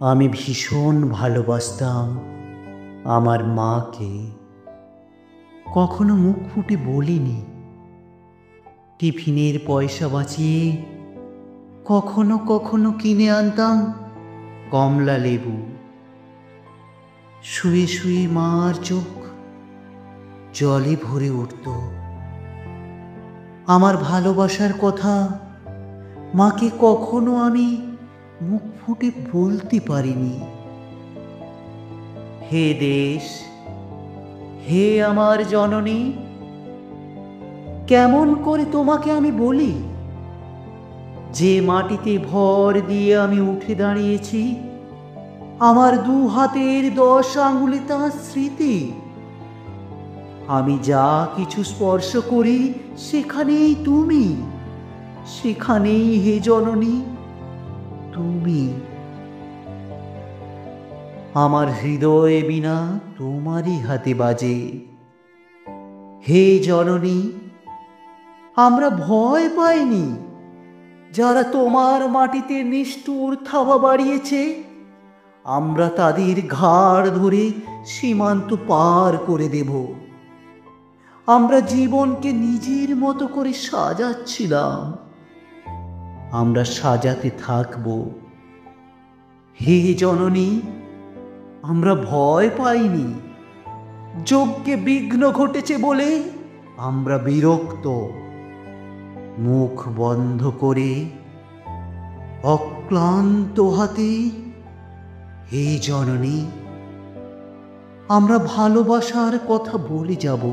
আমি ভীষণ ভালোবাসতাম আমার মাকে। কখনো মুখ ফুটে বলিনি। টিফিনের পয়সা বাঁচিয়ে কখনো কখনো কিনে আনতাম কমলা লেবু। শুয়ে শুয়ে মার চোখ জলে ভরে উঠত। আমার ভালোবাসার কথা মাকে কখনো আমি মুখ ফুটে বলতে পারিনি। হে দেশ, হে আমার জননী, কেমন করে তোমাকে আমি বলি, যে মাটিতে ভর দিয়ে আমি উঠে দাঁড়িয়েছি, আমার 2 হাতের 10 আঙ্গুলে তার স্মৃতি। আমি যা কিছু স্পর্শ করি সেখানেই তুমি, সেখানেই হে জননী তুমি। আমার হৃদয় বিনা তোমারই হাতে বাজে। হে জননী, আমরা ভয় পাইনি যারা তোমার মাটিতে নিষ্ঠুর থাবা বাড়িয়েছে। আমরা তাদের ঘাড় ধরে সীমান্ত পার করে দেব। আমরা জীবনকে নিজের মতো করে সাজাচ্ছিলাম, আমরা সাজাতে থাকব। হে জননী, আমরা ভয় পাইনি। যজ্ঞে বিঘ্ন ঘটেছে বলে আমরা বিরক্ত। মুখ বন্ধ করে অক্লান্ত হাতে, হে জননী, আমরা ভালোবাসার কথা বলে যাব।